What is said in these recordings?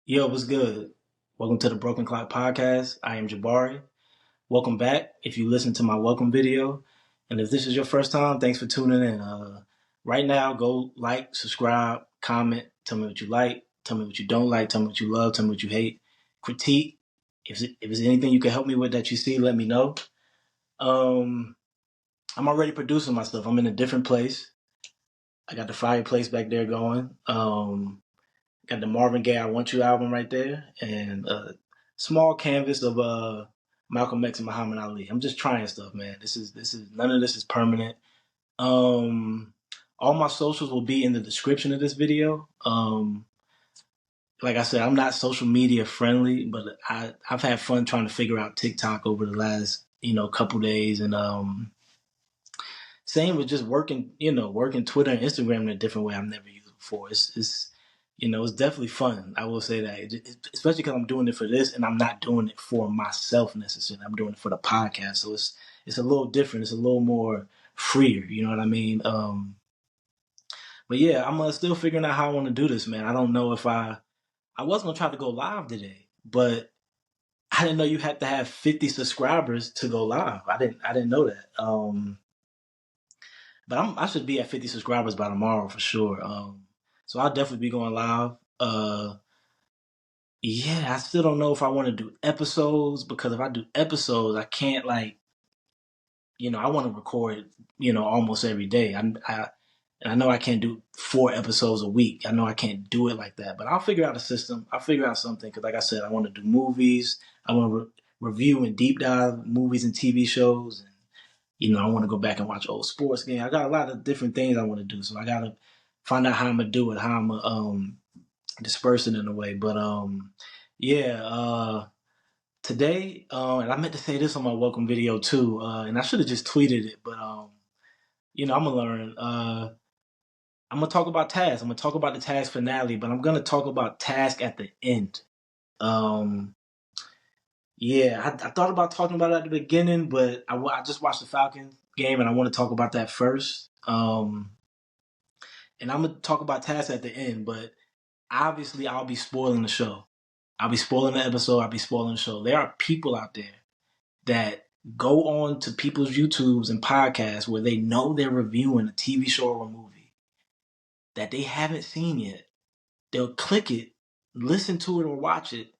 Yo, what's good? Welcome to the Broken Clock Podcast. I am Jabari. Welcome back if you listen to my welcome video. And if this is your first time, thanks for tuning in. Right now, go like, subscribe, comment, tell me what you like, tell me what you don't like, tell me what you love, tell me what you hate. Critique. If there's anything you can help me with that you see, let me know. Um, I'm already producing my stuff. I'm in a different place. I got the fireplace back there going. Got the Marvin Gaye "I Want You" album right there, and a small canvas of Malcolm X and Muhammad Ali. I'm just trying stuff, man. This is none of this is permanent. Um, all my socials will be in the description of this video. Like I said, I'm not social media friendly, but I've had fun trying to figure out TikTok over the last couple days, and same with just working Twitter and Instagram in a different way I've never used before. It's definitely fun. I will say that, especially because I'm doing it for this, and I'm not doing it for myself necessarily. I'm doing it for the podcast, so it's a little different. It's a little more freer. You know what I mean? But yeah, I'm still figuring out how I want to do this, man. I don't know if I was gonna try to go live today, but I didn't know you had to have 50 subscribers to go live. I didn't know that. But I should be at 50 subscribers by tomorrow for sure. So I'll definitely be going live. Yeah, I still don't know if I want to do episodes because if I do episodes, I can't I want to record, almost every day. And I know I can't do 4 episodes a week. I know I can't do it like that, but I'll figure out a system. I'll figure out something because, like I said, I want to do movies. I want to review and deep dive movies and TV shows. And, I want to go back and watch old sports games. I got a lot of different things I want to do, so I got to find out how I'm gonna do it, how I'm gonna disperse it in a way. But yeah. Today, and I meant to say this on my welcome video too, and I should have just tweeted it, but I'm gonna learn. I'm gonna talk about Task. I'm gonna talk about the Task finale, but I'm gonna talk about Task at the end. Um, yeah, I thought about talking about it at the beginning, but I just watched the Falcons game, and I want to talk about that first. And I'm gonna talk about Task at the end, but obviously I'll be spoiling the show. I'll be spoiling the episode. I'll be spoiling the show. There are people out there that go on to people's YouTubes and podcasts where they know they're reviewing a TV show or a movie that they haven't seen yet. They'll click it, listen to it or watch it,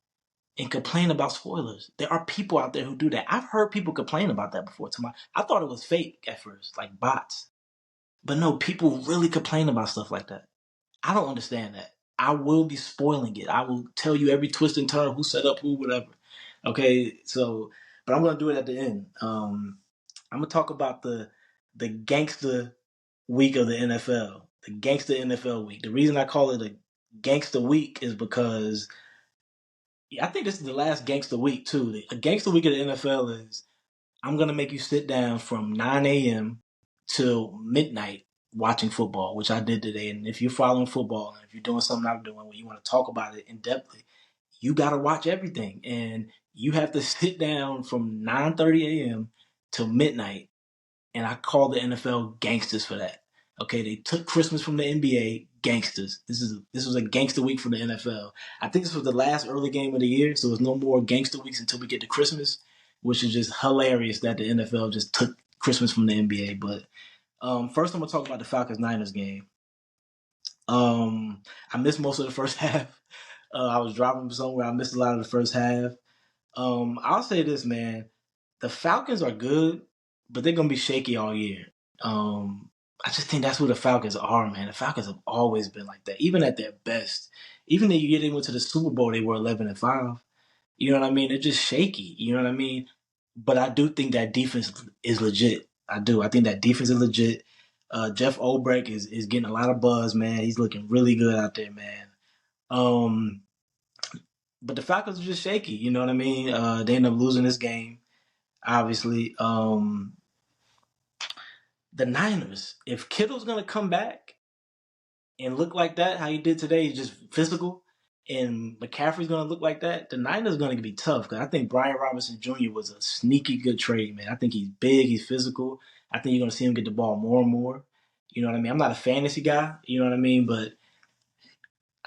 and complain about spoilers. There are people out there who do that. I've heard people complain about that before. I thought it was fake at first, like bots. But no, people really complain about stuff like that. I don't understand that. I will be spoiling it. I will tell you every twist and turn, who set up who, whatever. Okay, so, but I'm gonna do it at the end. I'm gonna talk about the gangster week of the NFL, the gangster NFL week. The reason I call it a gangster week is because I think this is the last gangster week too. A gangster week of the NFL is I'm gonna make you sit down from 9 a.m. till midnight watching football, which I did today. And if you're following football and if you're doing something I'm doing where you want to talk about it in depthly, you gotta watch everything. And you have to sit down from 9:30 a.m. till midnight, and I call the NFL gangsters for that. Okay, they took Christmas from the NBA, gangsters. This was a gangster week for the NFL. I think this was the last early game of the year, so there's no more gangster weeks until we get to Christmas, which is just hilarious that the NFL just took Christmas from the NBA. But first, I'm gonna talk about the Falcons Niners game. I missed most of the first half. I was driving somewhere. I missed a lot of the first half. I'll say this, man. The Falcons are good, but they're gonna be shaky all year. I just think that's who the Falcons are, man. The Falcons have always been like that, even at their best. Even the year they went to the Super Bowl, they were 11-5. You know what I mean? They're just shaky. You know what I mean? But I do think that defense is legit. I do. I think that defense is legit. Jeff Olbrich is getting a lot of buzz, man. He's looking really good out there, man. Um, but the Falcons are just shaky. You know what I mean? They end up losing this game, obviously. The Niners, if Kittle's gonna come back and look like that, how he did today, just physical, and McCaffrey's gonna look like that, the Niners are gonna be tough. Because I think Brian Robinson Jr. was a sneaky good trade, man. I think he's big, he's physical. I think you're gonna see him get the ball more and more. You know what I mean? I'm not a fantasy guy, you know what I mean, but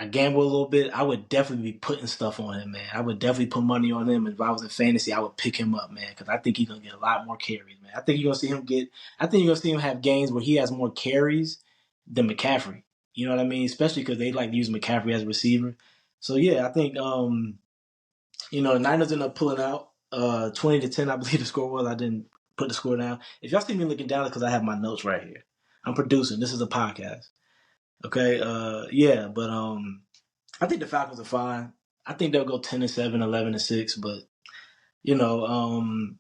I gamble a little bit. I would definitely be putting stuff on him, man. I would definitely put money on him. If I was in fantasy, I would pick him up, man, because I think he's gonna get a lot more carries, man. I think you're gonna see him get. I think you're gonna see him have games where he has more carries than McCaffrey. You know what I mean? Especially because they like to use McCaffrey as a receiver. So yeah, I think the Niners ended up pulling out 20-10. I believe the score was. I didn't put the score down. If y'all see me looking down, it's because I have my notes right here. I'm producing. This is a podcast. Okay. Yeah, but I think the Falcons are fine. I think they'll go 10-7, 11-6, but you know,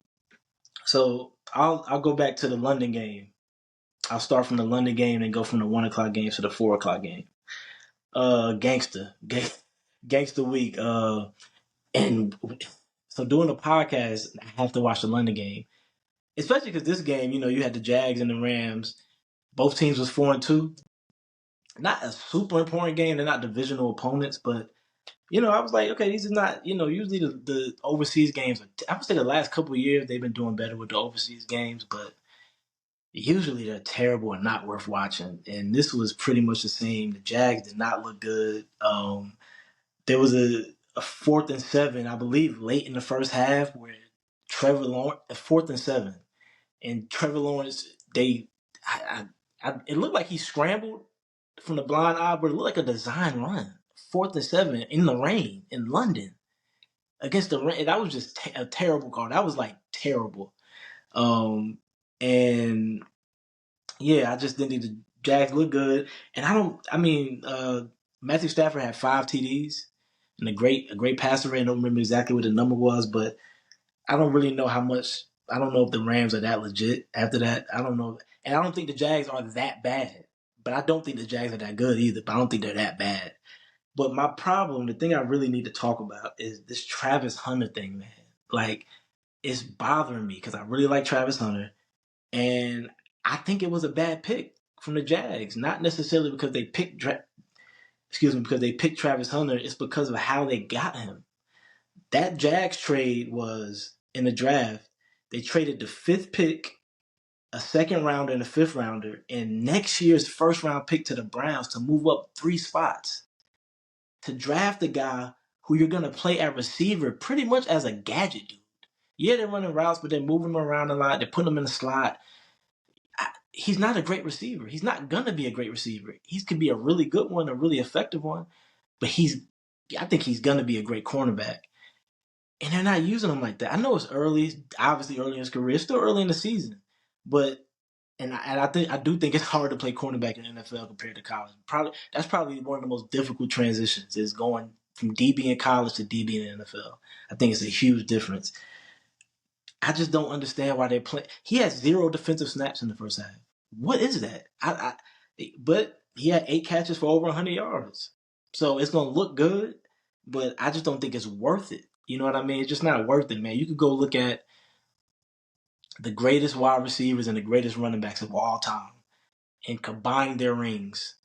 so I'll go back to the London game. I'll start from the London game and go from the 1 o'clock game to the 4 o'clock game. Gangster week. And so doing the podcast, I have to watch the London game, especially because this game, you had the Jags and the Rams. Both teams was 4-2. Not a super important game. They're not divisional opponents, but I was like, okay, these are not, usually the overseas games. I would say the last couple of years they've been doing better with the overseas games, but usually they're terrible and not worth watching. And this was pretty much the same. The Jags did not look good. There was a 4th and 7, I believe, late in the first half where Trevor Lawrence, 4th and 7, and Trevor Lawrence, it looked like he scrambled from the blind eye, but it looked like a design run. 4th and 7 in the rain in London against the rain. That was just a terrible call. That was like terrible. And yeah, I just didn't think the Jags look good. And Matthew Stafford had 5 TDs and a great passer rate. I don't remember exactly what the number was, but I don't really know how much. I don't know if the Rams are that legit after that. I don't know. And I don't think the Jags are that bad. But I don't think the Jags are that good either. But I don't think they're that bad. But my problem, the thing I really need to talk about is this Travis Hunter thing, man. Like, it's bothering me because I really like Travis Hunter. And I think it was a bad pick from the Jags. Not necessarily because they picked Travis Hunter. It's because of how they got him. That Jags trade was in the draft. They traded the 5th pick, a 2nd rounder, and a 5th rounder, and next year's 1st round pick to the Browns to move up 3 spots to draft a guy who you're going to play at receiver pretty much as a gadget dude. Yeah, they're running routes, but they're moving him around a lot. They're putting him in the slot. He's not a great receiver. He's not going to be a great receiver. He could be a really good one, a really effective one, but I think he's going to be a great cornerback. And they're not using him like that. I know it's early, obviously early in his career. It's still early in the season. But I do think it's hard to play cornerback in the NFL compared to college. That's probably one of the most difficult transitions is going from DB in college to DB in the NFL. I think it's a huge difference. I just don't understand why they play. He had 0 defensive snaps in the first half. What is that? But he had 8 catches for over 100 yards. So it's gonna look good, but I just don't think it's worth it. You know what I mean? It's just not worth it, man. You could go look at the greatest wide receivers and the greatest running backs of all time and combine their rings.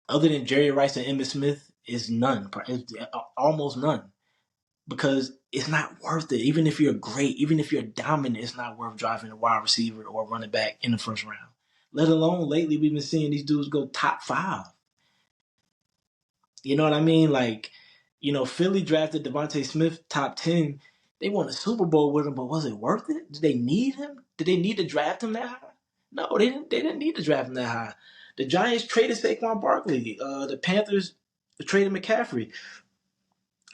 Other than Jerry Rice and Emmitt Smith, is none. It's almost none. Because it's not worth it. Even if you're great, even if you're dominant, it's not worth driving a wide receiver or running back in the first round. Let alone lately we've been seeing these dudes go top 5. You know what I mean? Like, Philly drafted Devontae Smith top 10. They won a Super Bowl with him, but was it worth it? Did they need him? Did they need to draft him that high? No, they didn't. They didn't need to draft him that high. The Giants traded Saquon Barkley. The Panthers traded McCaffrey.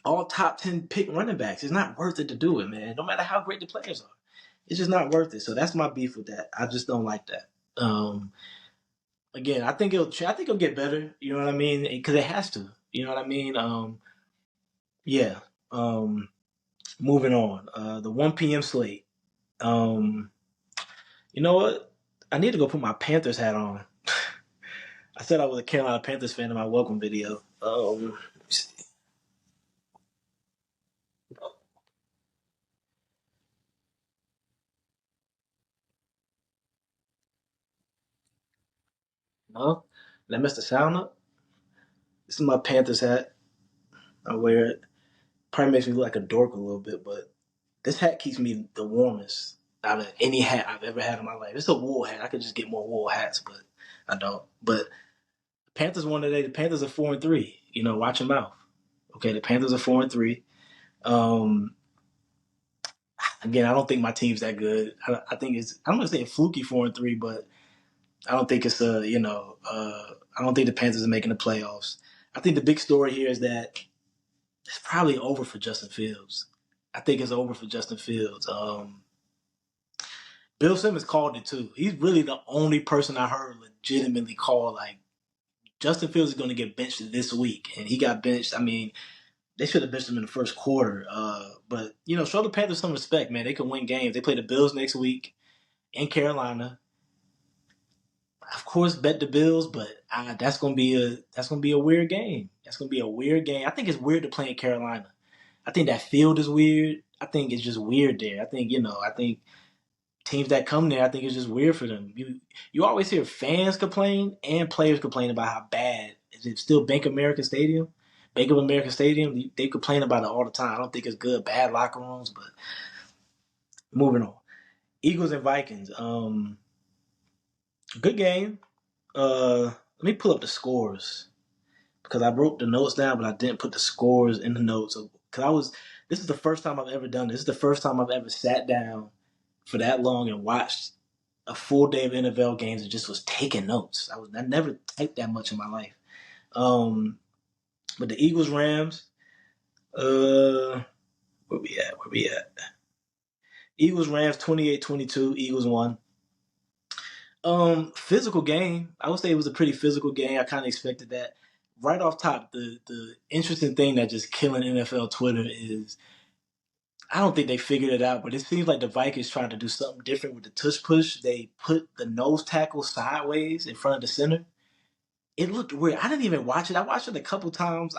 All top 10 pick running backs. It's not worth it to do it, man. No matter how great the players are, it's just not worth it. So that's my beef with that. I just don't like that. Again, I think it'll get better. You know what I mean? Because it has to. You know what I mean? Yeah. Moving on. The 1 p.m. slate. You know what? I need to go put my Panthers hat on. I said I was a Carolina Panthers fan in my welcome video. Let me see. No? Did I mess the sound up? This is my Panthers hat. I wear it. Probably makes me look like a dork a little bit, but this hat keeps me the warmest out of any hat I've ever had in my life. It's a wool hat. I could just get more wool hats, but I don't. But Panthers won today. The Panthers are 4-3. Watch your mouth. Okay, the Panthers are 4-3. Um, Again, I don't think my team's that good. I think I'm gonna say a fluky 4-3, but I don't think it's I don't think the Panthers are making the playoffs. I think the big story here is that it's probably over for Justin Fields. I think it's over for Justin Fields. Bill Simmons called it too. He's really the only person I heard legitimately call like Justin Fields is going to get benched this week, and he got benched. I mean, they should have benched him in the first quarter. But show the Panthers some respect, man. They can win games. They play the Bills next week in Carolina. Of course, bet the Bills, but that's gonna be a weird game. That's gonna be a weird game. I think it's weird to play in Carolina. I think that field is weird. I think it's just weird there. I think teams that come there, I think it's just weird for them. You always hear fans complain and players complain about how bad is it still Bank of America Stadium. Bank of America Stadium, they complain about it all the time. I don't think it's good, bad locker rooms, but moving on. Eagles and Vikings. Good game. Let me pull up the scores because I wrote the notes down, but I didn't put the scores in the notes. Because this is the first time I've ever done this. This is the first time I've ever sat down for that long and watched a full day of NFL games and just was taking notes. I never typed that much in my life. But the Eagles Rams, where we at? Eagles Rams 28-22. Eagles won. Physical game. I would say it was a pretty physical game. I kind of expected that. Right off top, the interesting thing that just killing NFL Twitter is I don't think they figured it out, but it seems like the Vikings trying to do something different with the tush push. They put the nose tackle sideways in front of the center. It looked weird. I didn't even watch it. I watched it a couple times.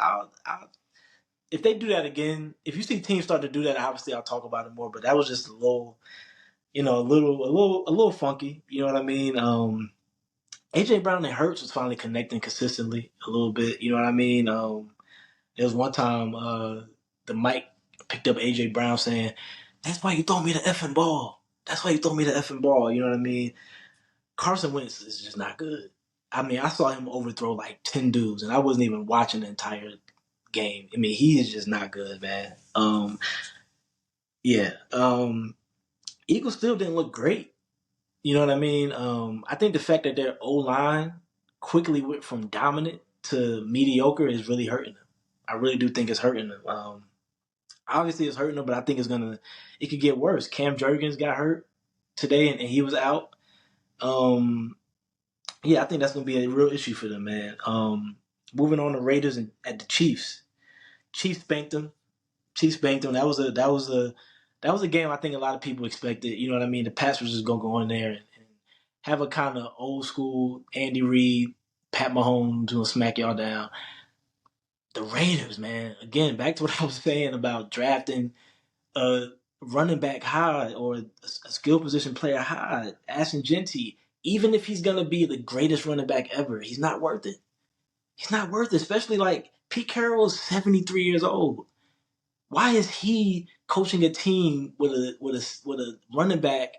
If they do that again, if you see teams start to do that, obviously I'll talk about it more. But that was just a little, a little funky. You know what I mean? AJ Brown and Hurts was finally connecting consistently a little bit. You know what I mean? There was one time the mic picked up AJ Brown saying, "That's why you throw me the effing ball. That's why you throw me the effing ball." You know what I mean? Carson Wentz is just not good. I mean, I saw him overthrow like 10 dudes, and I wasn't even watching the entire game. I mean, he is just not good, man. Yeah. Eagles still didn't look great. You know what I mean? I think the fact that their O line quickly went from dominant to mediocre is really hurting them. I really do think it's hurting them. Obviously, it's hurting them, but I think it could get worse. Cam Jurgens got hurt today, and he was out. Yeah, I think that's gonna be a real issue for them, man. Moving on to Raiders and at the Chiefs. Chiefs spanked them. Chiefs spanked them. That was a game I think a lot of people expected. You know what I mean? The Pats were just gonna go in there and have a kind of old school Andy Reid, Pat Mahomes gonna smack y'all down. The Raiders, man. Again, back to what I was saying about drafting a running back high or a skill position player high, Ashton Genty. Even if he's gonna be the greatest running back ever, he's not worth it. He's not worth it, especially like Pete Carroll is 73 years old. Why is he coaching a team with a running back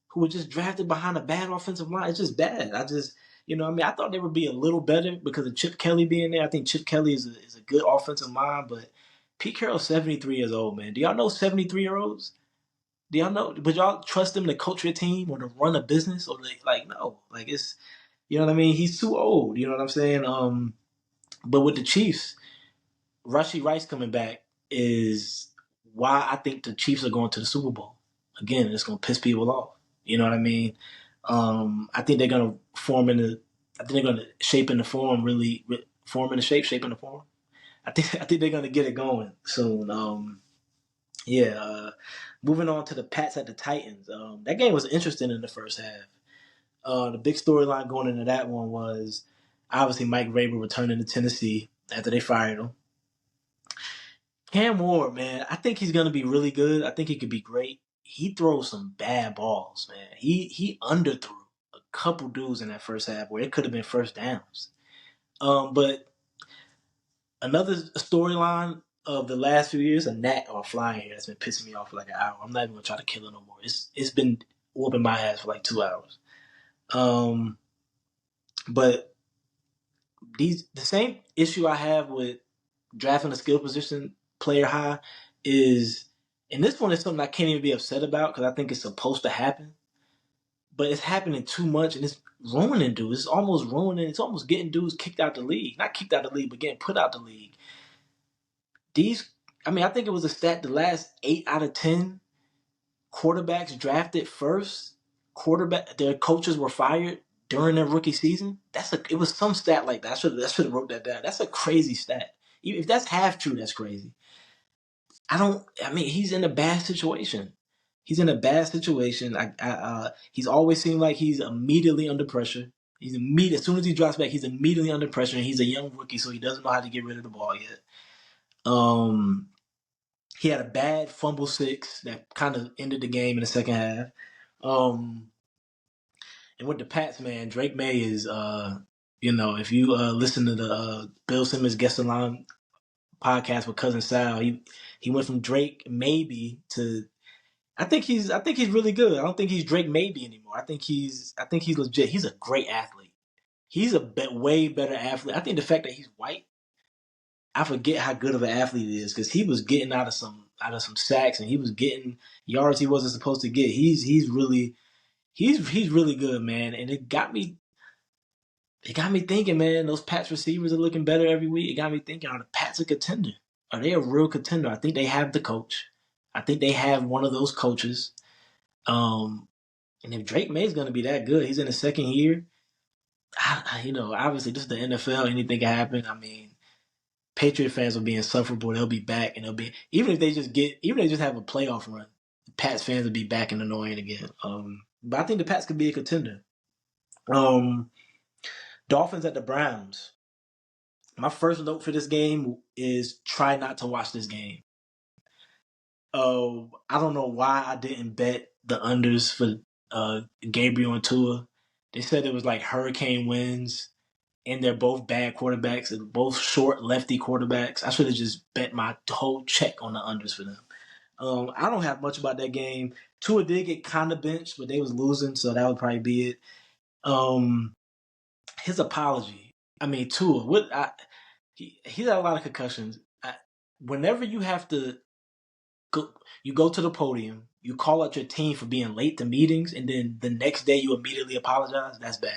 who was just drafted behind a bad offensive line? It's just bad. I thought they would be a little better because of Chip Kelly being there. I think Chip Kelly is a good offensive mind, but Pete Carroll's 73 years old, man. Do y'all know 73-year-olds? Do y'all know? Would y'all trust him to coach your team or to run a business or no? Like it's, you know what I mean? He's too old. You know what I'm saying? But with the Chiefs, Rashee Rice coming back is why I think the Chiefs are going to the Super Bowl. Again, it's going to piss people off. You know what I mean? I think they're going to I think they're going to shape in the form, really form in the shape in the form. I think they're going to get it going soon. Yeah. Moving on to the Pats at the Titans. That game was interesting in the first half. The big storyline going into that one was obviously Mike Vrabel returning to Tennessee after they fired him. Cam Ward, man, I think he's gonna be really good. I think he could be great. He throws some bad balls, man. He underthrew a couple dudes in that first half where it could have been first downs. But another storyline of the last few years, a gnat or a fly here that's been pissing me off for like an hour. I'm not even gonna try to kill it no more. It's been whooping my ass for like 2 hours. But the same issue I have with drafting a skill position player high is, and this one is something I can't even be upset about because I think it's supposed to happen, but it's happening too much and it's ruining dudes. It's almost ruining. It's almost getting dudes kicked out the league. Not kicked out the league, but getting put out the league. I think it was a stat. The last 8 out of 10 quarterbacks drafted first, their coaches were fired during their rookie season. It was some stat like that. I should have wrote that down. That's a crazy stat. If that's half true, that's crazy. He's in a bad situation. He's in a bad situation. He's always seemed like he's immediately under pressure. As soon as he drops back, he's immediately under pressure, and he's a young rookie, so he doesn't know how to get rid of the ball yet. He had a bad fumble 6 that kind of ended the game in the second half. And with the Pats, man, Drake May is, if you listen to the Bill Simmons Guest Line podcast with Cousin Sal, he went from Drake maybe to I think he's really good. I don't think he's Drake maybe anymore. I think he's legit. He's a great athlete. He's a way better athlete. I think the fact that he's white, I forget how good of an athlete he is because he was getting out of some sacks and he was getting yards he wasn't supposed to get. He's really good, man. And it got me thinking, man. Those Pats receivers are looking better every week. It got me thinking: are the Pats a contender? Are they a real contender? I think they have the coach. I think they have one of those coaches. And if Drake May's going to be that good, he's in his second year. Obviously this is the NFL. Anything can happen. I mean, Patriot fans will be insufferable. They'll be back, and even if they just have a playoff run, Pats fans will be back and annoying again. But I think the Pats could be a contender. Dolphins at the Browns. My first note for this game is try not to watch this game. I don't know why I didn't bet the unders for Gabriel and Tua. They said it was like hurricane winds, and they're both bad quarterbacks and both short lefty quarterbacks. I should have just bet my whole check on the unders for them. I don't have much about that game. Tua did get kind of benched, but they was losing, so that would probably be it. His apology. I mean, Tua. He's had a lot of concussions. Whenever you have to you go to the podium, you call out your team for being late to meetings, and then the next day you immediately apologize. That's bad.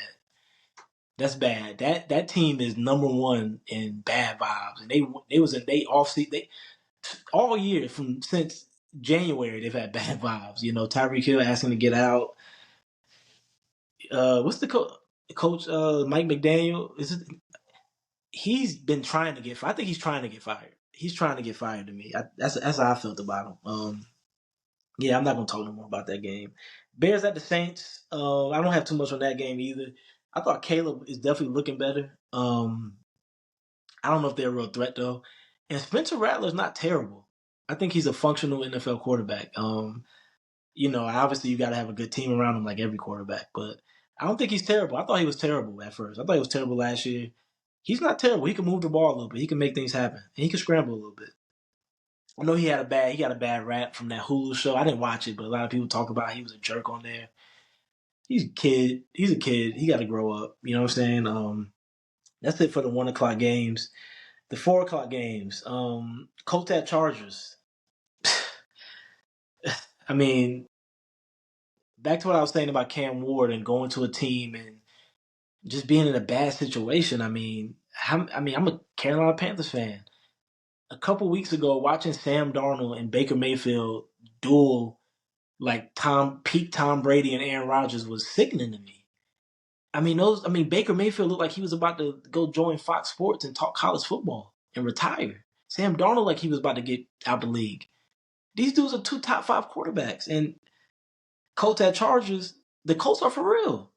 That's bad. That team is number one in bad vibes, and they all year since January they've had bad vibes. Tyreek Hill asking to get out. What's the coach? Mike McDaniel. He's been trying to get fired. I think he's trying to get fired. He's trying to get fired to me. That's how I felt about him. Yeah, I'm not gonna talk no more about that game. Bears at the Saints. I don't have too much on that game either. I thought Caleb is definitely looking better. I don't know if they're a real threat though. And Spencer Rattler's not terrible. I think he's a functional NFL quarterback. Obviously you got to have a good team around him like every quarterback, but I don't think he's terrible. I thought he was terrible at first. I thought he was terrible last year. He's not terrible. He can move the ball a little bit. He can make things happen. And he can scramble a little bit. I know he got a bad rap from that Hulu show. I didn't watch it, but a lot of people talk about he was a jerk on there. He's a kid. He got to grow up. You know what I'm saying? That's it for the 1 o'clock games. The 4 o'clock games. Colts at Chargers. I mean, back to what I was saying about Cam Ward and going to a team and just being in a bad situation. I'm a Carolina Panthers fan. A couple weeks ago, watching Sam Darnold and Baker Mayfield duel like peak Tom Brady and Aaron Rodgers was sickening to me. Baker Mayfield looked like he was about to go join Fox Sports and talk college football and retire. Sam Darnold like he was about to get out the league. These dudes are 2 top 5 quarterbacks. And Colts at Chargers, the Colts are for real.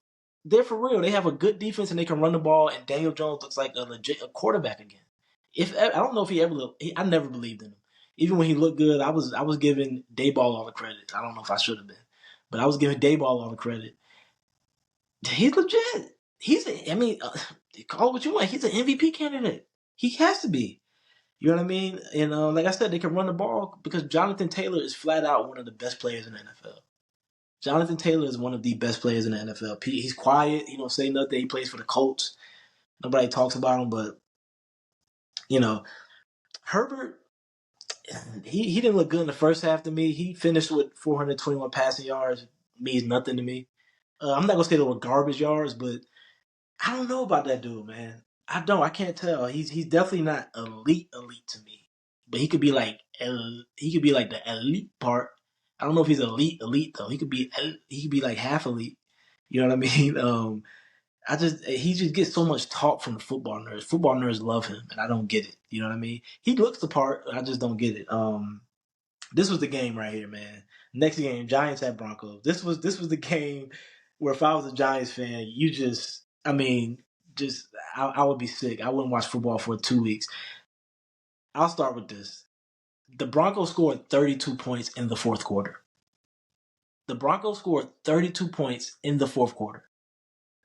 They're for real. They have a good defense and they can run the ball. And Daniel Jones looks like a quarterback again. I don't know if I never believed in him. Even when he looked good, I was giving Dayball all the credit. I don't know if I should have been, but I was giving Dayball all the credit. He's legit. Call it what you want. He's an MVP candidate. He has to be. You know what I mean? And like I said, they can run the ball because Jonathan Taylor is flat out one of the best players in the NFL. Jonathan Taylor is one of the best players in the NFL. He's quiet. He don't say nothing. He plays for the Colts. Nobody talks about him, but Herbert, he didn't look good in the first half to me. He finished with 421 passing yards. Means nothing to me. I'm not gonna say they were garbage yards, but I don't know about that dude, man. I don't. I can't tell. He's definitely not elite to me. But he could be like the elite part. I don't know if he's elite though. He could be like half elite. You know what I mean? He just gets so much talk from the football nerds. Football nerds love him, and I don't get it. You know what I mean? He looks the part. I just don't get it. This was the game right here, man. Next game, Giants at Broncos. This was the game where if I was a Giants fan, I would be sick. I wouldn't watch football for 2 weeks. I'll start with this. The Broncos scored 32 points in the fourth quarter. The Broncos scored 32 points in the fourth quarter.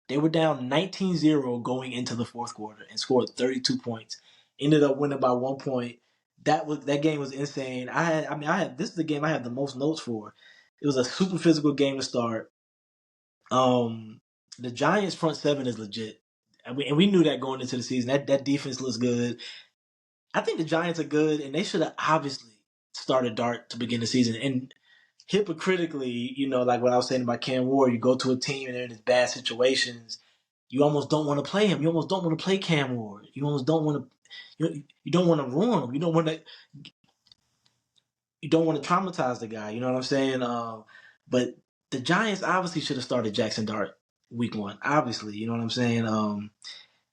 They were down 19-0 going into the fourth quarter and scored 32 points. Ended up winning by 1 point. That game was insane. This is the game I have the most notes for. It was a super physical game to start. The Giants front seven is legit. And we knew that going into the season. That defense looks good. I think the Giants are good, and they should have obviously started Dart to begin the season. And hypocritically, like what I was saying about Cam Ward, you go to a team and they're in these bad situations, you almost don't want to play him. You almost don't want to play Cam Ward. You almost don't want to. You don't want to ruin him. You don't want to. You don't want to traumatize the guy. You know what I'm saying? But the Giants obviously should have started Jackson Dart week one. Obviously, you know what I'm saying?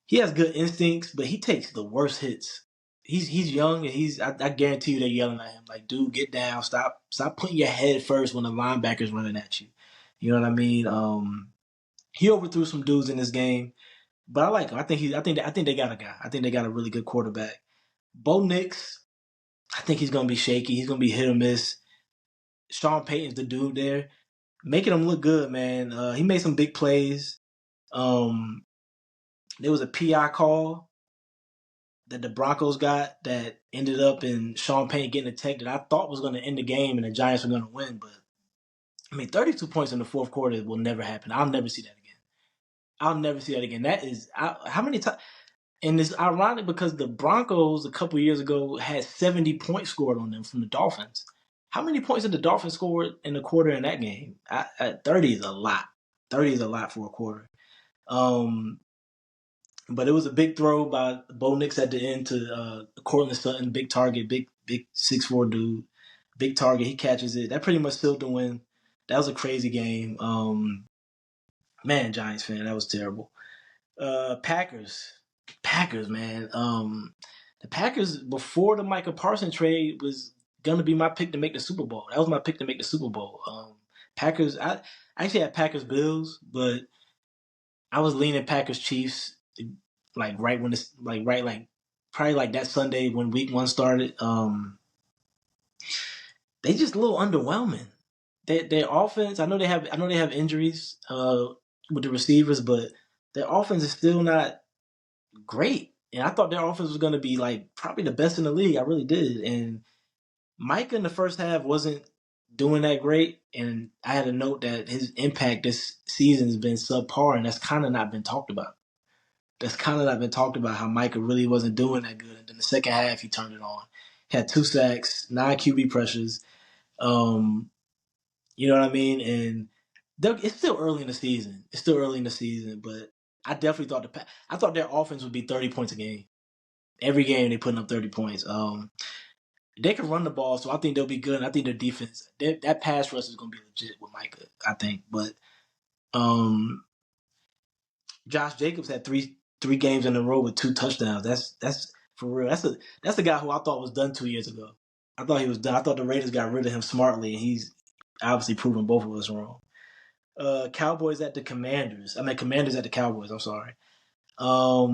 He has good instincts, but he takes the worst hits. He's young and I guarantee you they're yelling at him like, dude, get down, stop putting your head first when the linebacker's running at you. You know what I mean? He overthrew some dudes in this game, but I like him. I think they got a guy. I think they got a really good quarterback. Bo Nix, I think he's gonna be shaky. He's gonna be hit or miss. Sean Payton's the dude there, making him look good, man. He made some big plays. Um, there was a PI call that the Broncos got that ended up in Sean Payton getting a tech that I thought was going to end the game and the Giants were going to win. But, 32 points in the fourth quarter will never happen. I'll never see that again. I'll never see that again. That is, how many times? And it's ironic because the Broncos a couple years ago had 70 points scored on them from the Dolphins. How many points did the Dolphins score in the quarter in that game? 30 is a lot. 30 is a lot for a quarter. But it was a big throw by Bo Nix at the end to Cortland Sutton, big target, big 6'4" dude, big target. He catches it. That pretty much sealed the win. That was a crazy game. Man, Giants fan, that was terrible. Packers, man. The Packers before the Micah Parsons trade was gonna be my pick to make the Super Bowl. That was my pick to make the Super Bowl. Packers. I actually had Packers Bills, but I was leaning Packers Chiefs. Probably like that Sunday when week one started. They just a little underwhelming. Their offense. I know they have injuries with the receivers, but their offense is still not great. And I thought their offense was going to be like probably the best in the league. I really did. And Micah in the first half wasn't doing that great. And I had a note that his impact this season has been subpar, and that's kind of not been talked about. How Micah really wasn't doing that good. And then the second half, he turned it on. He had 2 sacks, 9 QB pressures. You know what I mean? And it's still early in the season. But I definitely thought their offense would be 30 points a game. Every game they putting up 30 points. They can run the ball, so I think they'll be good. And I think their defense, that pass rush is going to be legit with Micah, I think. But Josh Jacobs had three games in a row with 2 touchdowns. That's for real. That's the guy who I thought was done 2 years ago. I thought he was done. I thought the Raiders got rid of him smartly, and he's obviously proven both of us wrong. Cowboys at the Commanders. Commanders at the Cowboys. I'm sorry. A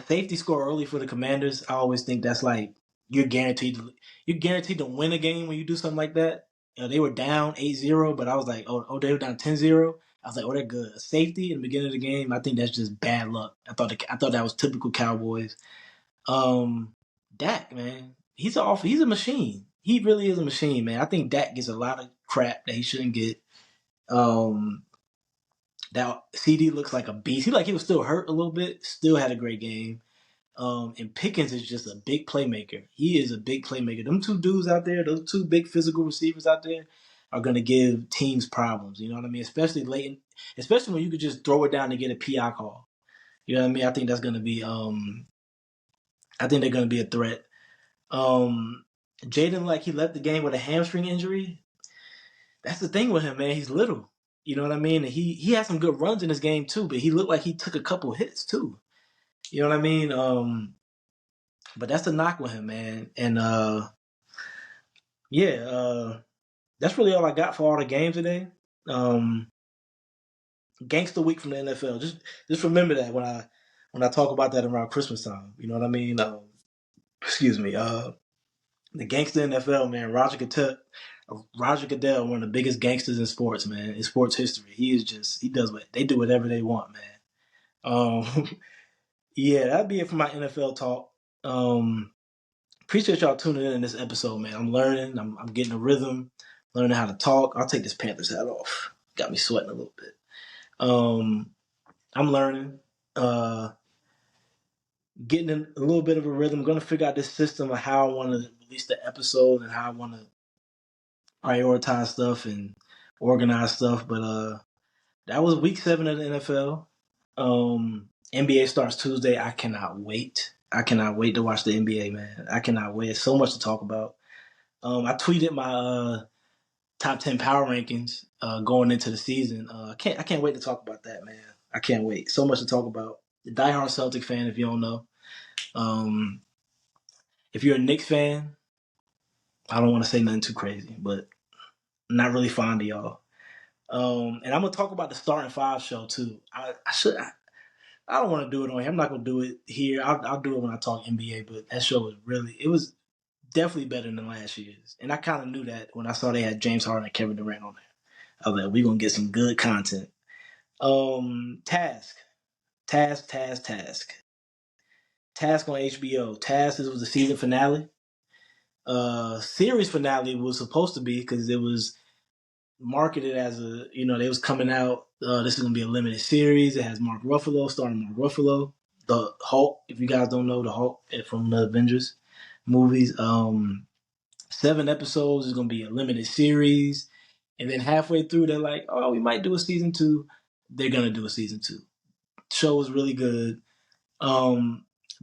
safety score early for the Commanders. I always think that's like you're guaranteed to win a game when you do something like that. They were down 8-0, but I was like, oh, they were down 10-0. I was like, oh, they're good. A safety in the beginning of the game, I think that's just bad luck. I thought that was typical Cowboys. Dak, man, he's a machine. He really is a machine, man. I think Dak gets a lot of crap that he shouldn't get. That CD looks like a beast. He was still hurt a little bit. Still had a great game. And Pickens is just a big playmaker. He is a big playmaker. Them two dudes out there, those two big physical receivers out there, are gonna give teams problems. You know what I mean? Especially late, especially when you could just throw it down and get a PI call. You know what I mean? I think that's gonna be. I think they're gonna be a threat. Jaden, like he left the game with a hamstring injury. That's the thing with him, man. He's little. You know what I mean? And he had some good runs in this game too, but he looked like he took a couple hits too. You know what I mean? But that's the knock with him, man. And yeah, that's really all I got for all the games today. Gangster week from the NFL. Just remember that when I talk about that around Christmas time. You know what I mean? Excuse me. The gangster NFL, man. Roger Goodell, one of the biggest gangsters in sports, man, in sports history. He does what they do whatever they want, man. Yeah, that'd be it for my NFL talk. Appreciate y'all tuning in this episode, man. I'm learning. I'm getting a rhythm, learning how to talk. I'll take this Panthers hat off. Got me sweating a little bit. I'm learning. Getting in a little bit of a rhythm. I'm gonna figure out this system of how I want to release the episode and how I want to prioritize stuff and organize stuff. But that was week 7 of the NFL. NBA starts Tuesday. I cannot wait. I cannot wait to watch the NBA, man. I cannot wait. It's so much to talk about. I tweeted my top 10 power rankings going into the season. I can't wait to talk about that, man. I can't wait. So much to talk about. The diehard Celtic fan, if you don't know. If you're a Knicks fan, I don't want to say nothing too crazy, but I'm not really fond of y'all. And I'm gonna talk about the Starting Five show too. I don't want to do it on here. I'm not gonna do it here. I'll do it when I talk NBA. But that show was definitely better than last year's, and I kind of knew that when I saw they had James Harden and Kevin Durant on there. I was like, we're gonna get some good content. Task. Task on HBO. Task, this was the season finale. Series finale was supposed to be because it was marketed as they was coming out. This is gonna be a limited series. It has Mark Ruffalo, starring Mark Ruffalo, the Hulk. If you guys don't know, the Hulk from the Avengers movies. 7 episodes is gonna be a limited series, and then halfway through, they're like, "Oh, we might do a season 2." They're gonna do a season 2. Show is really good.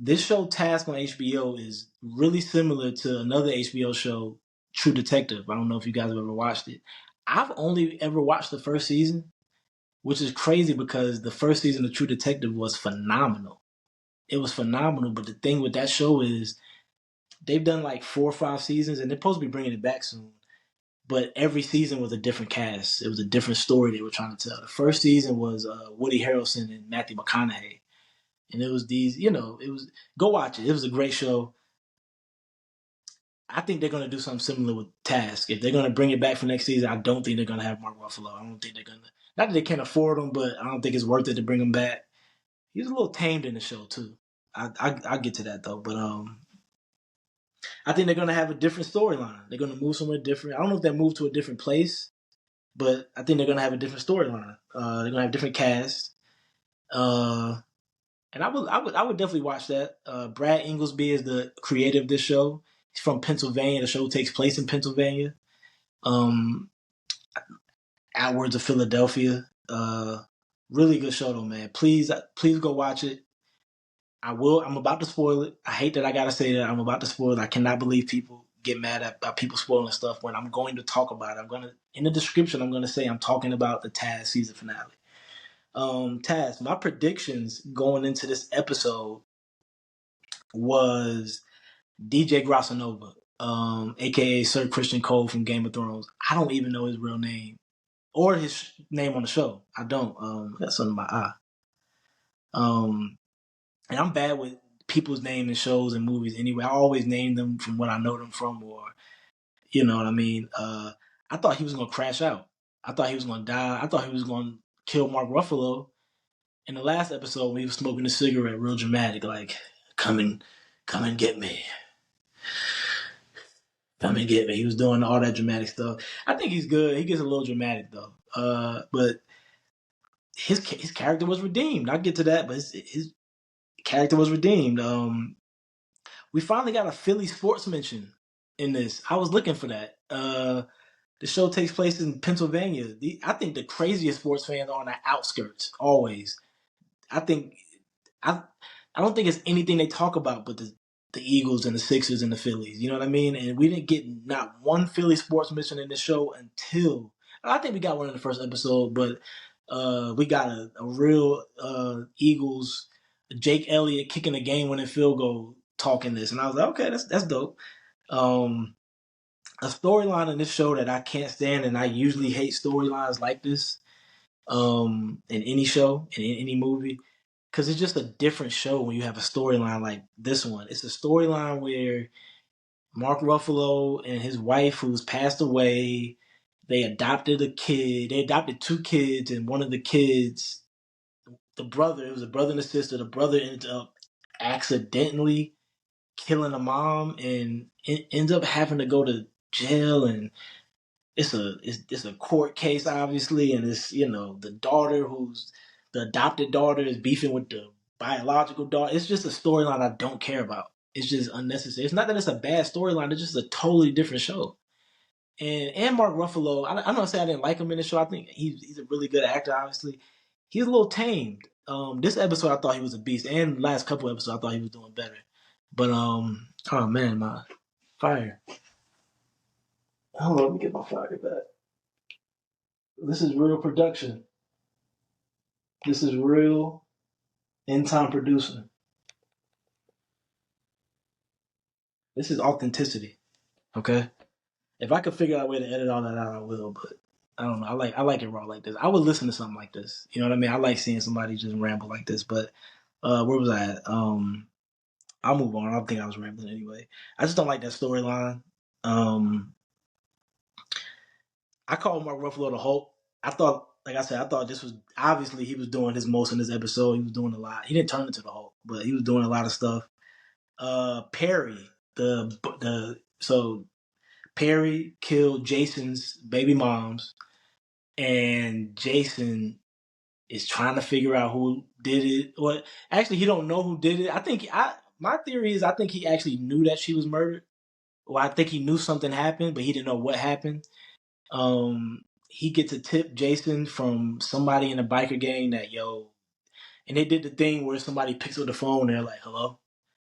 This show, Task on HBO, is really similar to another HBO show, True Detective. I don't know if you guys have ever watched it. I've only ever watched the first season, which is crazy because the first season of True Detective was phenomenal. It was phenomenal, but the thing with that show is they've done like 4 or 5 seasons, and they're supposed to be bringing it back soon. But every season was a different cast. It was a different story they were trying to tell. The first season was Woody Harrelson and Matthew McConaughey. And it was go watch it. It was a great show. I think they're going to do something similar with Task. If they're going to bring it back for next season, I don't think they're going to have Mark Ruffalo. I don't think they're going to. Not that they can't afford him, but I don't think it's worth it to bring him back. He was a little tamed in the show too. I get to that though, but I think they're going to have a different storyline. They're going to move somewhere different. I don't know if they move to a different place, but I think they're going to have a different storyline. They're going to have different cast. And I would definitely watch that. Brad Inglesby is the creator of this show. He's from Pennsylvania. The show takes place in Pennsylvania. Outwards of Philadelphia. Really good show though, man. Please go watch it. I will. I'm about to spoil it. I hate that I gotta say that I'm about to spoil it. I cannot believe people get mad at people spoiling stuff when I'm going to talk about it. In the description, I'm gonna say I'm talking about the Taz season finale. Taz, my predictions going into this episode was DJ Grassanova, aka Sir Christian Cole from Game of Thrones. I don't even know his real name or his name on the show. I don't. That's under my eye. And I'm bad with people's names in shows and movies anyway. I always name them from what I know them from, or you know what I mean. I thought he was gonna crash out. I thought he was gonna die. I thought he was gonna kill Mark Ruffalo in the last episode when he was smoking a cigarette, real dramatic, like come and get me. Come and get me. He was doing all that dramatic stuff. I think he's good. He gets a little dramatic though. But his character was redeemed. I'll get to that, but character was redeemed. We finally got a Philly sports mention in this. I was looking for that. The show takes place in Pennsylvania. I think the craziest sports fans are on the outskirts always. I think I I don't think it's anything they talk about but the Eagles and the Sixers and the Phillies. You know what I mean? And we didn't get not one Philly sports mission in the show until I think we got one in the first episode, but we got a real Eagles Jake Elliott kicking a game winning field goal talking this, and I was like, okay, that's dope. Um, a storyline in this show that I can't stand, and I usually hate storylines like this in any show, in any movie, because it's just a different show when you have a storyline like this one. It's a storyline where Mark Ruffalo and his wife, who's passed away, they adopted a kid. They adopted two kids, and one of the kids, the brother, it was a brother and a sister. The brother ended up accidentally killing a mom, and it ends up having to go to jail, and it's a court case, obviously, and it's the daughter who's the adopted daughter is beefing with the biological daughter. It's just a storyline I don't care about. It's just unnecessary. It's not that it's a bad storyline. It's just a totally different show. And Mark Ruffalo, I'm not saying I didn't like him in the show. I think he's a really good actor. Obviously, he's a little tamed. This episode I thought he was a beast, and last couple episodes I thought he was doing better. But oh man, my fire. Hold on, let me get my fire back. This is real production. This is real in-time producing. This is authenticity. Okay? If I could figure out a way to edit all that out, I will, but I don't know. I like it raw like this. I would listen to something like this. You know what I mean? I like seeing somebody just ramble like this, but where was I at? I'll move on. I don't think I was rambling anyway. I just don't like that storyline. I call Mark Ruffalo the Hulk. I thought, like I said, I thought this was obviously he was doing his most in this episode. He was doing a lot. He didn't turn into the Hulk, but he was doing a lot of stuff. Perry, so Perry killed Jason's baby moms, and Jason is trying to figure out who did it. Well, actually, he don't know who did it. My theory is I think he actually knew that she was murdered. Or I think he knew something happened, but he didn't know what happened. He gets a tip, Jason, from somebody in a biker gang that and they did the thing where somebody picks up the phone and they're like, "Hello,"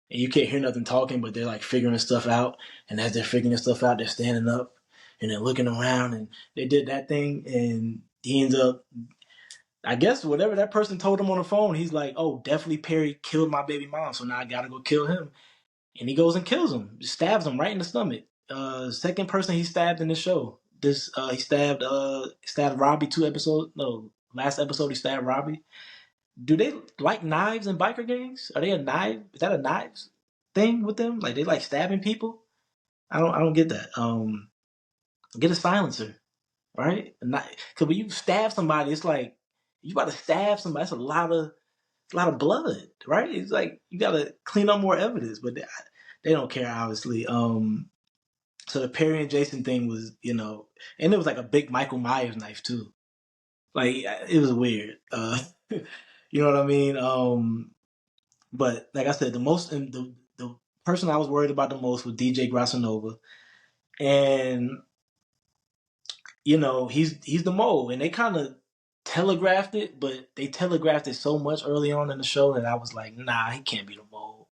and you can't hear nothing talking, but they're like figuring stuff out. And as they're figuring stuff out, they're standing up and they're looking around, and they did that thing, and he ends up. I guess whatever that person told him on the phone, he's like, "Oh, definitely Perry killed my baby mom, so now I gotta go kill him." And he goes and kills him, stabs him right in the stomach. Second person he stabbed in the show. He stabbed Robbie 2 episodes. No, last episode he stabbed Robbie. Do they like knives in biker gangs? Are they a knife? Is that a knives thing with them? Like they like stabbing people? I don't get that. Get a silencer, right? Because when you stab somebody, it's like you about to stab somebody. That's a lot of blood, right? It's like you got to clean up more evidence, but they don't care, obviously. So the Perry and Jason thing was, and it was like a big Michael Myers knife too. Like it was weird. You know what I mean? But like I said, the person I was worried about the most was DJ Grassanova, and he's the mole, and they kind of telegraphed it, but they telegraphed it so much early on in the show that I was like, nah, he can't be the mole.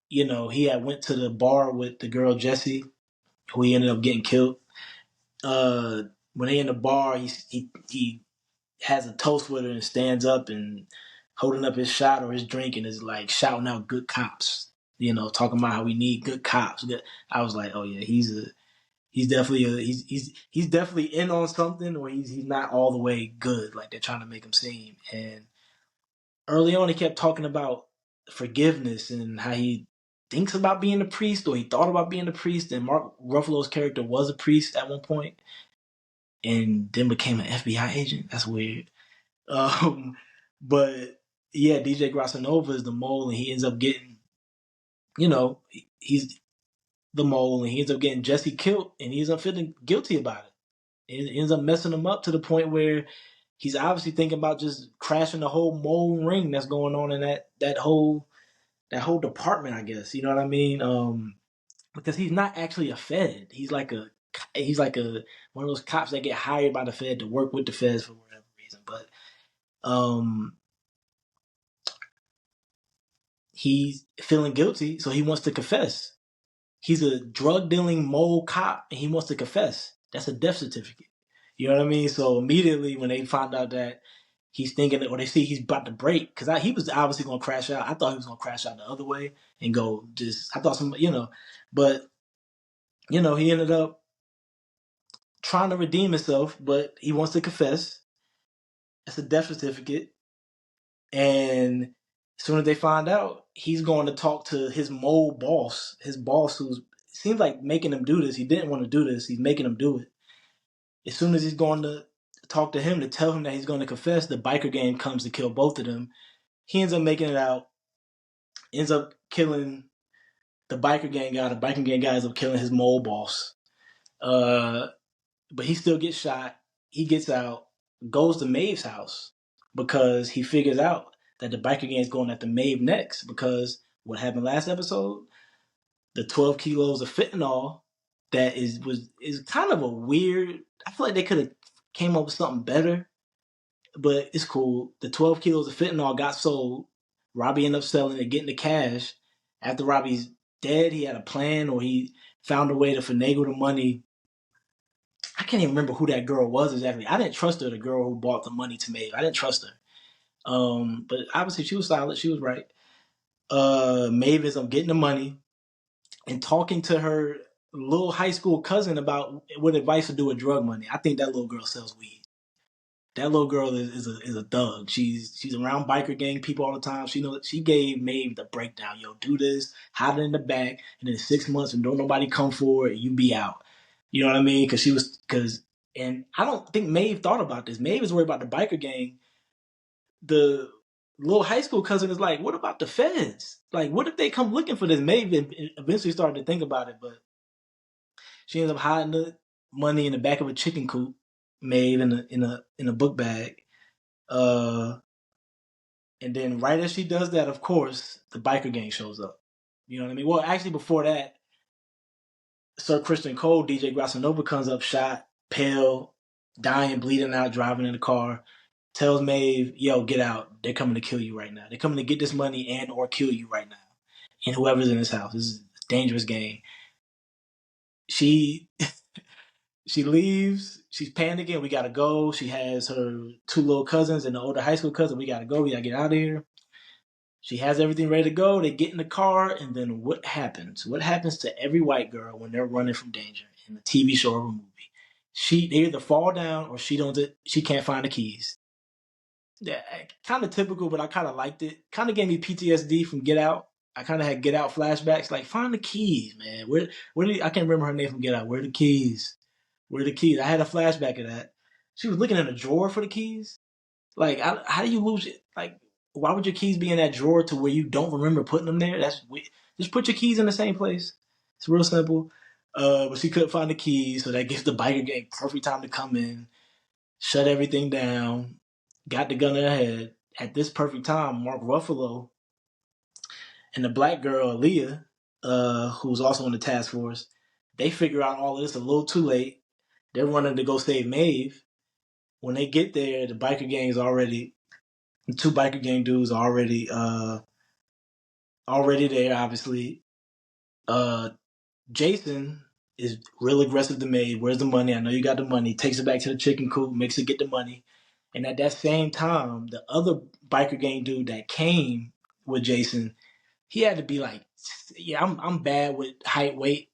He had went to the bar with the girl Jessie, who he ended up getting killed. When they in the bar, he has a toast with her and stands up and holding up his shot or his drink and is like shouting out "good cops," talking about how we need good cops. I was like, oh yeah, he's definitely he's definitely in on something, or he's not all the way good like they're trying to make him seem. And early on, he kept talking about forgiveness and how he thinks about being a priest, or he thought about being a priest. And Mark Ruffalo's character was a priest at one point, and then became an FBI agent. That's weird. But yeah, DJ Grassanova is the mole, and he ends up getting, he's the mole, and he ends up getting Jesse killed, and he ends up feeling guilty about it. It ends up messing him up to the point where he's obviously thinking about just crashing the whole mole ring that's going on in that whole department, I guess. You know what I mean? Because he's not actually a Fed. He's like a one of those cops that get hired by the Fed to work with the Feds for whatever reason. But um, he's feeling guilty, so he wants to confess. He's a drug dealing mole cop, and he wants to confess. That's a death certificate. You know what I mean? So immediately when they find out that he's thinking, or they see he's about to break, because he was obviously going to crash out. I thought he was going to crash out the other way and go just. I thought but he ended up trying to redeem himself, but he wants to confess. It's a death certificate, and as soon as they find out, he's going to talk to his mole boss, his boss, who seems like making him do this. He didn't want to do this. He's making him do it. As soon as he's going to talk to him to tell him that he's going to confess, the biker gang comes to kill both of them. He ends up making it out, ends up killing the biker gang guy. The biker gang guy ends up killing his mole boss. But he still gets shot. He gets out, goes to Maeve's house because he figures out that the biker gang is going after Maeve next, because what happened last episode, the 12 kilos of fentanyl that is kind of a weird. I feel like they could have came up with something better, but it's cool. The 12 kilos of fentanyl got sold. Robbie ended up selling it, getting the cash. After Robbie's dead, he had a plan, or he found a way to finagle the money. I can't even remember who that girl was exactly. I didn't trust her, the girl who bought the money to Maeve. I didn't trust her. But obviously she was solid. She was right. Maeve ends up getting the money and talking to her little high school cousin about what advice to do with drug money. I think that little girl sells weed. That little girl is a thug. She's around biker gang people all the time. She gave Maeve the breakdown. Yo, do this, hide it in the back, and in 6 months, and don't nobody come forward, you be out. You know what I mean? And I don't think Maeve thought about this. Maeve is worried about the biker gang. The little high school cousin is like, what about the feds? Like, what if they come looking for this? Maeve eventually started to think about it, but she ends up hiding the money in the back of a chicken coop. Maeve in a book bag. And then right as she does that, of course, the biker gang shows up. You know what I mean? Well, actually, before that, Sir Christian Cole, DJ Grassanova, comes up shot, pale, dying, bleeding out, driving in the car, tells Maeve, yo, get out. They're coming to kill you right now. They're coming to get this money and or kill you right now. And whoever's in this house. This is a dangerous game. She leaves. She's panicking. We gotta go. She has her two little cousins and the older high school cousin. We gotta go. We gotta get out of here. She has everything ready to go. They get in the car, and then what happens? What happens to every white girl when they're running from danger in a TV show or a movie? They either fall down or she can't find the keys. Yeah, kind of typical, but I kind of liked it. Kind of gave me PTSD from Get Out. I kind of had Get Out flashbacks. Like, find the keys, man. I can't remember her name from Get Out. Where are the keys? Where are the keys? I had a flashback of that. She was looking in a drawer for the keys. Like, how do you lose it? Like, why would your keys be in that drawer to where you don't remember putting them there? That's weird. Just put your keys in the same place. It's real simple. But she couldn't find the keys, so that gives the biker gang perfect time to come in, shut everything down, got the gun in her head. At this perfect time, Mark Ruffalo and the black girl, Aaliyah, who's also in the task force, they figure out all of this a little too late. They're running to go save Maeve. When they get there, the two biker gang dudes are already there, obviously. Jason is real aggressive to Maeve. Where's the money? I know you got the money. Takes it back to the chicken coop, makes it get the money. And at that same time, the other biker gang dude that came with Jason, he had to be like, yeah, I'm bad with height, weight.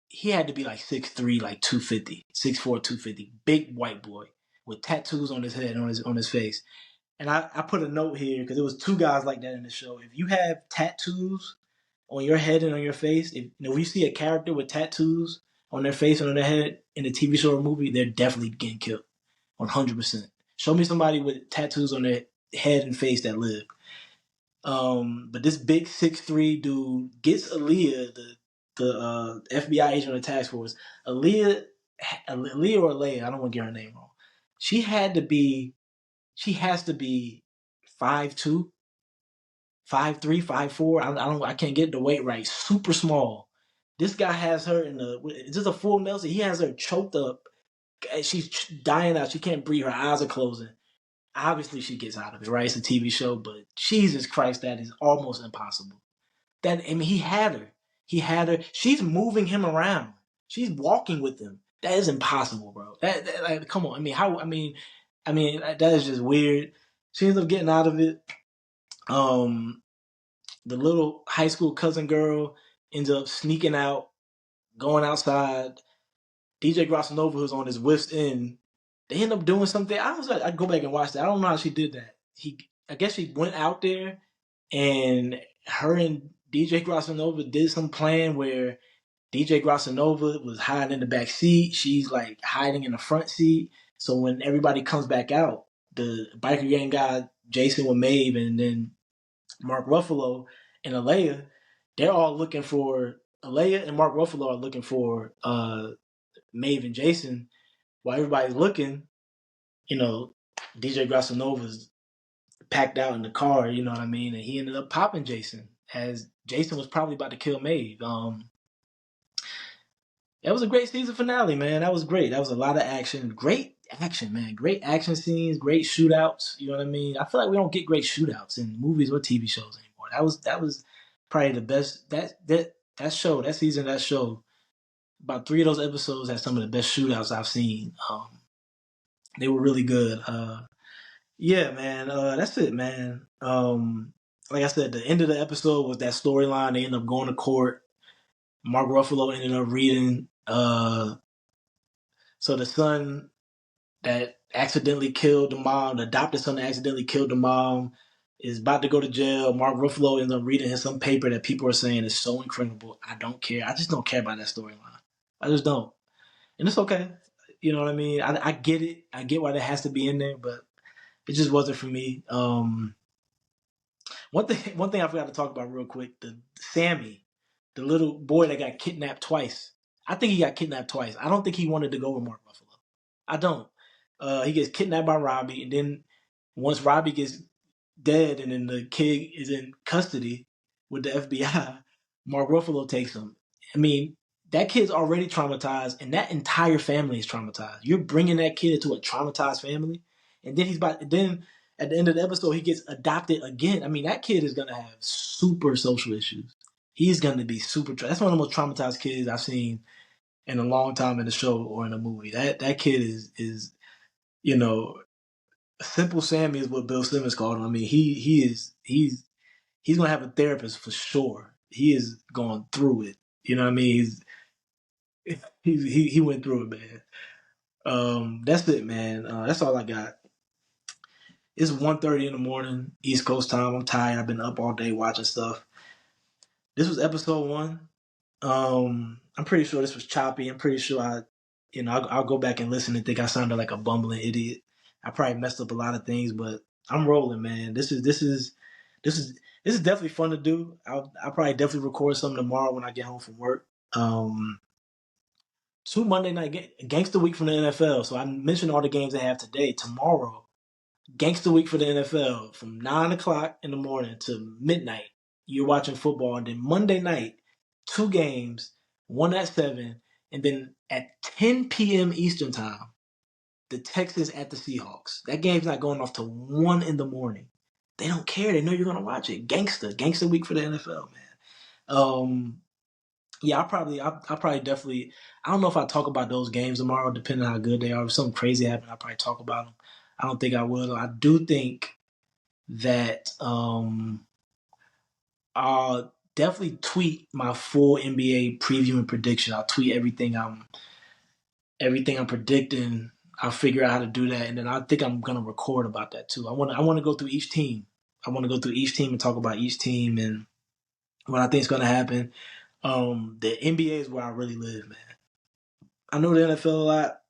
He had to be like 6'3", like 250, 6'4", 250, big white boy with tattoos on his head, on his face. And I put a note here because there was two guys like that in the show. If you have tattoos on your head and on your face, if you see a character with tattoos on their face and on their head in a TV show or movie, they're definitely getting killed, 100%. Show me somebody with tattoos on their head and face that live. But this big 6'3" dude gets Aaliyah, the FBI agent on the task force. Aaliyah or Leia, I don't want to get her name wrong. She had to be. She has to be 5'2", 5'3", 5'4". I don't. I can't get the weight right. Super small. This guy has her in the. Is this a full Nelson? He has her choked up. She's dying out. She can't breathe. Her eyes are closing. Obviously, she gets out of it, right? It's a TV show, but Jesus Christ, that is almost impossible. That I mean, he had her. He had her. She's moving him around. She's walking with him. That is impossible, bro. That like, come on. I mean, how? I mean, that is just weird. She ends up getting out of it. Um, the little high school cousin girl ends up sneaking out, going outside. DJ Grossanova, who's on his whiff's end, they end up doing something. I was like, I'd go back and watch that. I don't know how she did that. I guess she went out there, and her and DJ Grossanova did some plan where DJ Grossanova was hiding in the back seat. She's like hiding in the front seat. So when everybody comes back out, the biker gang guy, Jason with Maeve, and then Mark Ruffalo and Alea, they're all looking for Alea and Mark Ruffalo are looking for Maeve and Jason. While everybody's looking, you know, DJ Grassanova's packed out in the car, you know what I mean? And he ended up popping Jason as Jason was probably about to kill Maeve. That was a great season finale, man. That was great. That was a lot of action. Great action, man. Great action scenes, great shootouts. You know what I mean? I feel like we don't get great shootouts in movies or TV shows anymore. That was probably the best that season, that show. About 3 of those episodes had some of the best shootouts I've seen. They were really good. Yeah, man. That's it, man. Like I said, the end of the episode was that storyline. They end up going to court. Mark Ruffalo ended up reading. So the son that accidentally killed the mom, the adopted son that accidentally killed the mom, is about to go to jail. Mark Ruffalo ends up reading him some paper that people are saying is so incredible. I don't care. I just don't care about that storyline. I just don't. And it's okay. You know what I mean? I get it. I get why that has to be in there, but it just wasn't for me. One thing I forgot to talk about real quick: the Sammy, the little boy that got kidnapped twice. I think he got kidnapped twice. I don't think he wanted to go with Mark Ruffalo. I don't. He gets kidnapped by Robbie, and then once Robbie gets dead, and then the kid is in custody with the FBI, Mark Ruffalo takes him. I mean, that kid's already traumatized, and that entire family is traumatized. You're bringing that kid into a traumatized family, and then then at the end of the episode, he gets adopted again. I mean, that kid is gonna have super social issues. He's gonna be super. That's one of the most traumatized kids I've seen in a long time in the show or in a movie. That kid is you know, Simple Sammy is what Bill Simmons called him. I mean, he's gonna have a therapist for sure. He is going through it. You know what I mean? He went through it, man. That's it, man. That's all I got. It's 1:30 in the morning, East Coast time. I'm tired. I've been up all day watching stuff. This was episode 1. I'm pretty sure this was choppy. I'm pretty sure I'll go back and listen and think I sounded like a bumbling idiot. I probably messed up a lot of things, but I'm rolling, man. This is definitely fun to do. I'll probably definitely record something tomorrow when I get home from work. 2 Monday night Gangster Week from the NFL. So I mentioned all the games they have today. Tomorrow, Gangster Week for the NFL from 9 o'clock in the morning to midnight. You're watching football, and then Monday night, 2 games, one at 7, and then at 10 p.m. Eastern time, the Texans at the Seahawks. That game's not going off till 1 in the morning. They don't care. They know you're gonna watch it. Gangster Week for the NFL, man. Yeah, I'll probably definitely. I don't know if I talk about those games tomorrow, depending on how good they are. If something crazy happened, I'll probably talk about them. I don't think I will. I do think that I'll definitely tweet my full NBA preview and prediction. I'll tweet everything I'm predicting. I'll figure out how to do that, and then I think I'm gonna record about that too. I want to go through each team. I want to go through each team and talk about each team and what I think is gonna happen. The NBA is where I really live, man. I know the NFL a lot.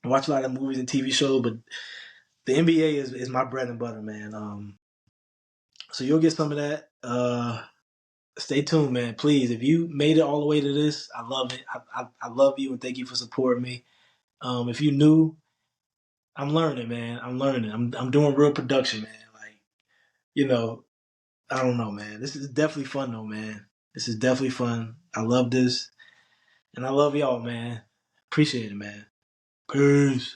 I watch a lot of movies and TV shows, but the NBA is my bread and butter, man. So you'll get some of that. Stay tuned, man. Please, if you made it all the way to this, I love it. I love you and thank you for supporting me. If you new, I'm learning, man. I'm learning. I'm doing real production, man. Like, you know, I don't know, man. This is definitely fun, though, man. This is definitely fun. I love this, and I love y'all, man. Appreciate it, man. Peace.